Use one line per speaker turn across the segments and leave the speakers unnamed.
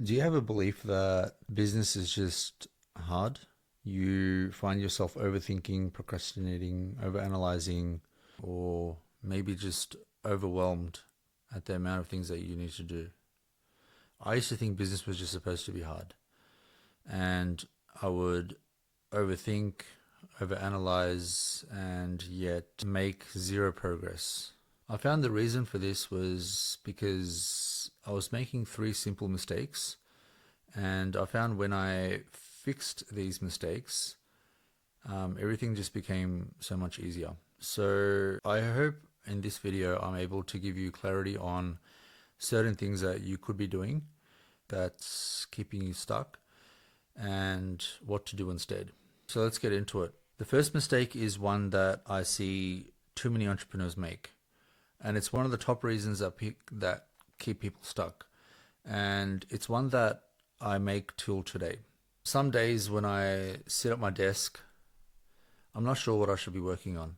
Do you have a belief that business is just hard? You find yourself overthinking, procrastinating, overanalyzing, or maybe just overwhelmed at the amount of things that you need to do. I used to think business was just supposed to be hard, and I would overthink, overanalyze, and yet make zero progress. I found the reason for this was because I was making three simple mistakes. And I found when I fixed these mistakes, everything just became so much easier. So I hope in this video I'm able to give you clarity on certain things that you could be doing that's keeping you stuck and what to do instead. So let's get into it. The first mistake is one that I see too many entrepreneurs make, and it's one of the top reasons that keep people stuck. And it's one that I make till today. Some days when I sit at my desk, I'm not sure what I should be working on.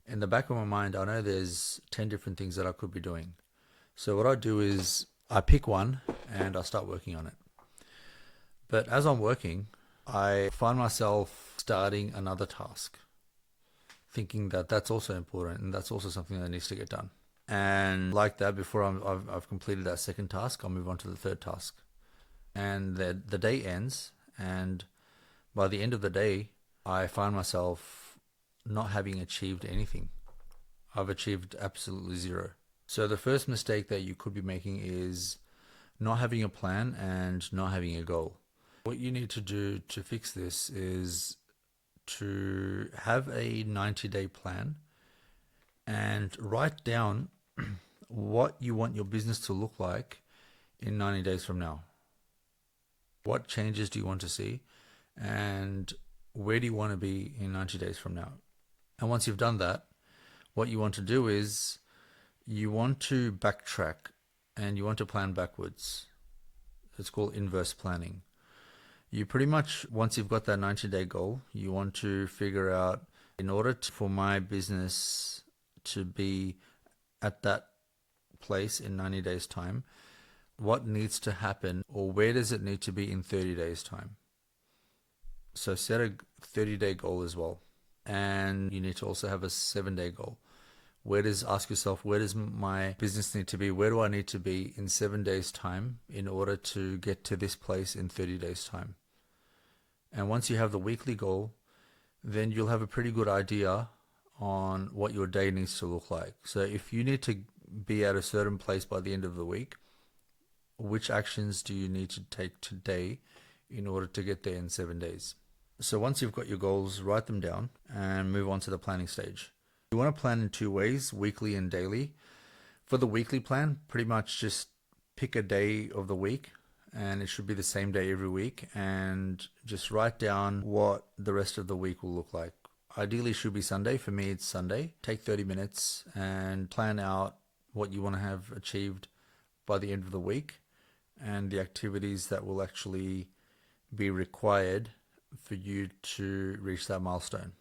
In the back of my mind, I know there's 10 different things that I could be doing. So what I do is I pick one and I start working on it. But as I'm working, I find myself starting another task, thinking that that's also important and that's also something that needs to get done. And like that, before I've completed that second task, I'll move on to the third task. And the day ends, and by the end of the day, I find myself not having achieved anything. I've achieved absolutely zero. So the first mistake that you could be making is not having a plan and not having a goal. What you need to do to fix this is to have a 90-day plan and write down what you want your business to look like in 90 days from now. What changes do you want to see? And where do you want to be in 90 days from now? And once you've done that, what you want to do is you want to backtrack and you want to plan backwards. It's called inverse planning. You pretty much, once you've got that 90-day goal, you want to figure out, in order for my business to be at that place in 90 days' time, what needs to happen, or where does it need to be in 30 days' time? So set a 30-day goal as well. And you need to also have a 7-day goal. Ask yourself, where does my business need to be? Where do I need to be in 7 days' time in order to get to this place in 30 days' time? And once you have the weekly goal, then you'll have a pretty good idea on what your day needs to look like. So if you need to be at a certain place by the end of the week, which actions do you need to take today in order to get there in 7 days? So once you've got your goals, write them down and move on to the planning stage. You want to plan in two ways, weekly and daily. For the weekly plan, pretty much just pick a day of the week, and it should be the same day every week, and just write down what the rest of the week will look like. Ideally should be Sunday. For me, it's Sunday. Take 30 minutes and plan out what you want to have achieved by the end of the week and the activities that will actually be required for you to reach that milestone.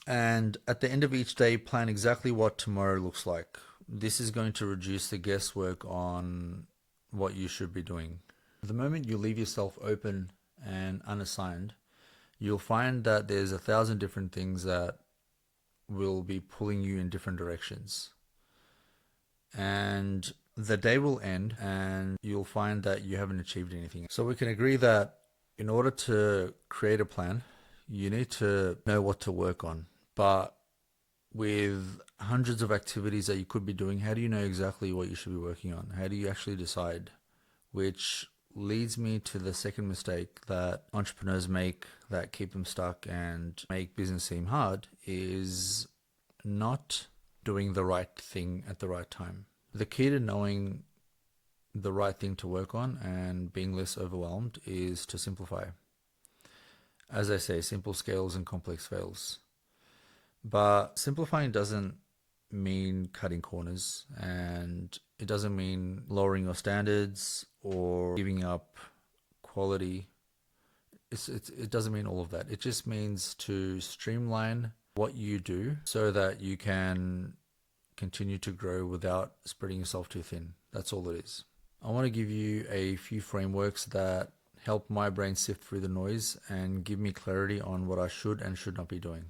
And at the end of each day, plan exactly what tomorrow looks like. This is going to reduce the guesswork on what you should be doing. The moment you leave yourself open and unassigned, you'll find that there's 1,000 different things that will be pulling you in different directions. And the day will end and you'll find that you haven't achieved anything. So we can agree that in order to create a plan, you need to know what to work on. But with hundreds of activities that you could be doing, how do you know exactly what you should be working on? How do you actually decide? Which leads me to the second mistake that entrepreneurs make that keep them stuck and make business seem hard, is not doing the right thing at the right time. The key to knowing the right thing to work on and being less overwhelmed is to simplify. As I say, simple scales and complex fails. But simplifying doesn't mean cutting corners, and it doesn't mean lowering your standards or giving up quality. It doesn't mean all of that. It just means to streamline what you do so that you can continue to grow without spreading yourself too thin. That's all it is. I want to give you a few frameworks that help my brain sift through the noise and give me clarity on what I should and should not be doing.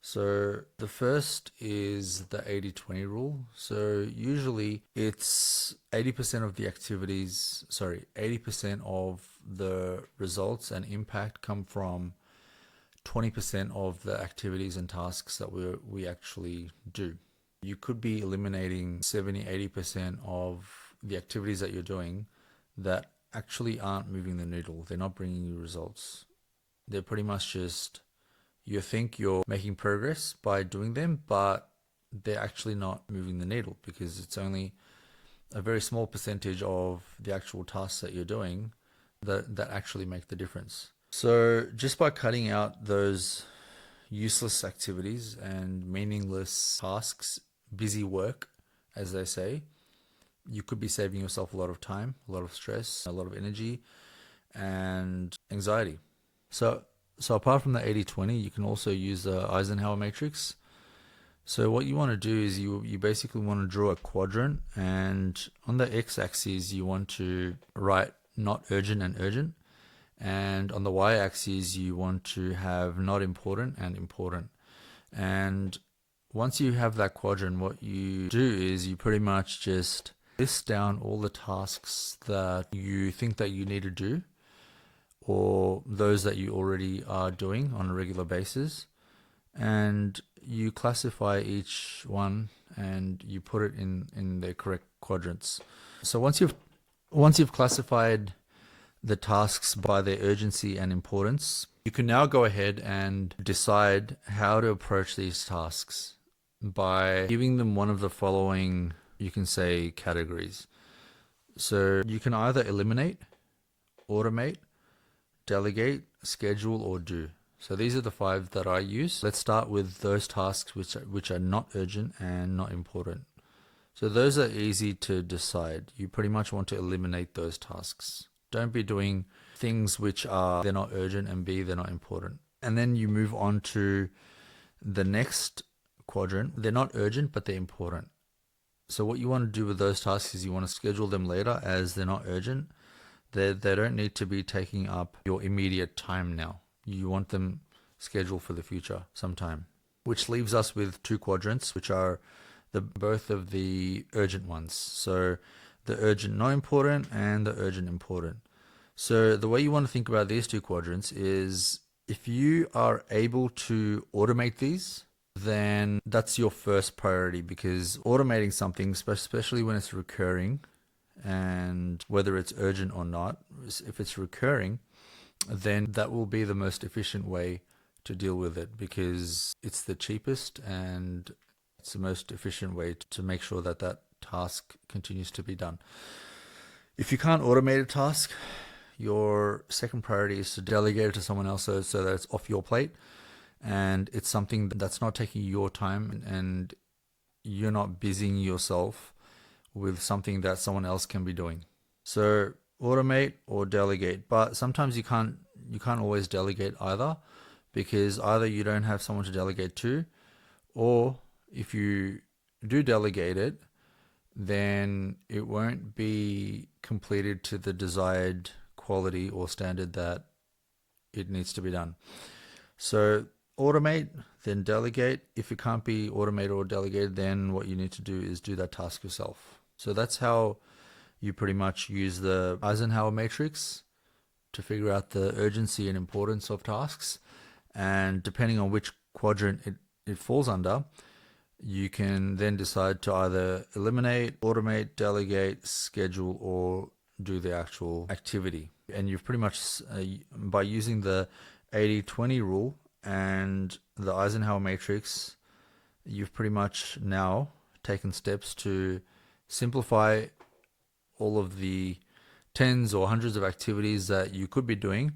So the first is the 80-20 rule. So usually it's 80% of the activities, 80% of the results and impact come from 20% of the activities and tasks that we actually do. You could be eliminating 70-80% of the activities that you're doing that actually aren't moving the needle. They're not bringing you results. They're pretty much just, you think you're making progress by doing them, but they're actually not moving the needle because it's only a very small percentage of the actual tasks that you're doing that actually make the difference. So just by cutting out those useless activities and meaningless tasks, busy work, as they say, you could be saving yourself a lot of time, a lot of stress, a lot of energy, and anxiety. So apart from the 80-20, you can also use the Eisenhower matrix. So what you want to do is you basically want to draw a quadrant, and on the x-axis you want to write not urgent and urgent, and on the y-axis you want to have not important and important. And once you have that quadrant, what you do is you pretty much just list down all the tasks that you think that you need to do, or those that you already are doing on a regular basis, and you classify each one and you put it in the correct quadrants. So once you've classified the tasks by their urgency and importance, you can now go ahead and decide how to approach these tasks by giving them one of the following, you can say, categories. So you can either eliminate, automate, delegate, schedule, or do. So these are the 5 that I use. Let's start with those tasks which are not urgent and not important. So those are easy to decide. You pretty much want to eliminate those tasks. Don't be doing things which are, they're not urgent, and B, they're not important. And then you move on to the next quadrant. They're not urgent, but they're important. So what you want to do with those tasks is you want to schedule them later, as they're not urgent. They don't need to be taking up your immediate time now. You want them scheduled for the future sometime. Which leaves us with 2 quadrants, which are both of the urgent ones. So the urgent not important and the urgent important. So the way you want to think about these 2 quadrants is, if you are able to automate these, then that's your first priority, because automating something, especially when it's recurring, and whether it's urgent or not, if it's recurring, then that will be the most efficient way to deal with it, because it's the cheapest and it's the most efficient way to make sure that that task continues to be done. If you can't automate a task, your second priority is to delegate it to someone else so that it's off your plate, and it's something that's not taking your time, and you're not busying yourself with something that someone else can be doing. So automate or delegate, but sometimes you can't always delegate either, because either you don't have someone to delegate to, or if you do delegate it, then it won't be completed to the desired quality or standard that it needs to be done. So automate, then delegate. If it can't be automated or delegated, then what you need to do is do that task yourself. So that's how you pretty much use the Eisenhower matrix to figure out the urgency and importance of tasks. And depending on which quadrant it falls under, you can then decide to either eliminate, automate, delegate, schedule, or do the actual activity. And you've pretty much, by using the 80-20 rule and the Eisenhower matrix, you've pretty much now taken steps to simplify all of the tens or hundreds of activities that you could be doing,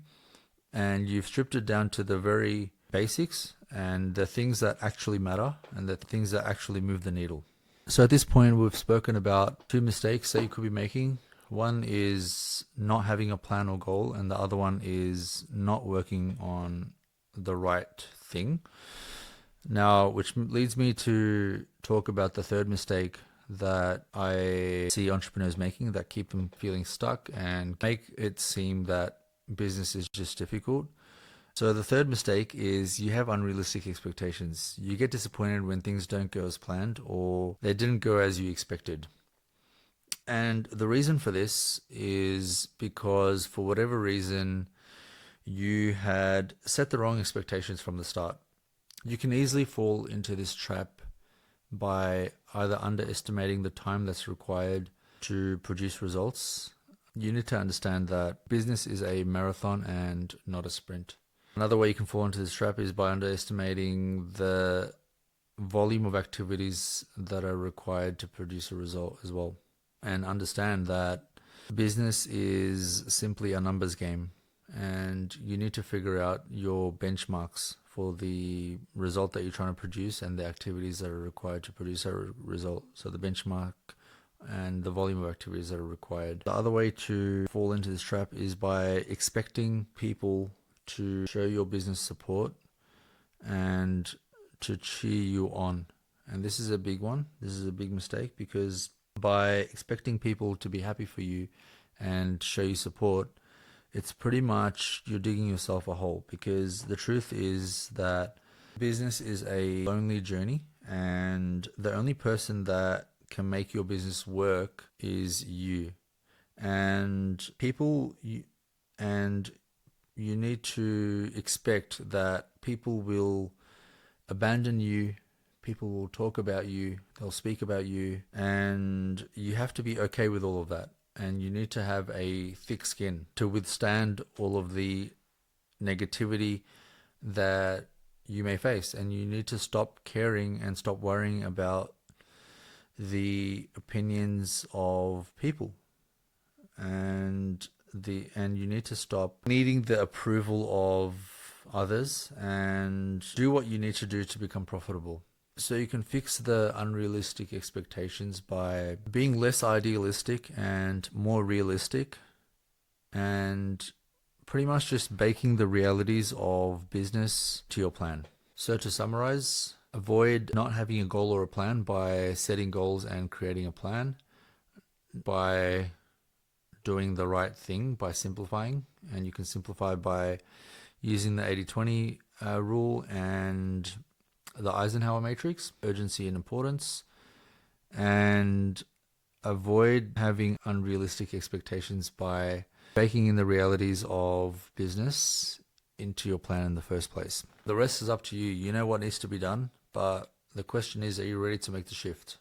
and you've stripped it down to the very basics and the things that actually matter and the things that actually move the needle. So at this point, we've spoken about 2 mistakes that you could be making. One is not having a plan or goal, and the other one is not working on the right thing. Now, which leads me to talk about the third mistake that I see entrepreneurs making that keep them feeling stuck and make it seem that business is just difficult. So the third mistake is you have unrealistic expectations. You get disappointed when things don't go as planned or they didn't go as you expected. And the reason for this is because for whatever reason, you had set the wrong expectations from the start. You can easily fall into this trap by either underestimating the time that's required to produce results. You need to understand that business is a marathon and not a sprint. Another way you can fall into this trap is by underestimating the volume of activities that are required to produce a result as well. And understand that business is simply a numbers game, and you need to figure out your benchmarks for the result that you're trying to produce and the activities that are required to produce a result. So the benchmark and the volume of activities that are required. The other way to fall into this trap is by expecting people to show your business support and to cheer you on. And this is a big one. This is a big mistake, because by expecting people to be happy for you and show you support, it's pretty much you're digging yourself a hole, because the truth is that business is a lonely journey, and the only person that can make your business work is you. And you need to expect that people will abandon you. People will talk about you, they'll speak about you, and you have to be okay with all of that. And you need to have a thick skin to withstand all of the negativity that you may face. And you need to stop caring and stop worrying about the opinions of people. And you need to stop needing the approval of others and do what you need to do to become profitable. So you can fix the unrealistic expectations by being less idealistic and more realistic, and pretty much just baking the realities of business to your plan. So to summarize, avoid not having a goal or a plan by setting goals and creating a plan, by doing the right thing, by simplifying. And you can simplify by using the 80-20 rule and the Eisenhower matrix, urgency and importance, and avoid having unrealistic expectations by baking in the realities of business into your plan in the first place. The rest is up to you. You know what needs to be done, but the question is, are you ready to make the shift?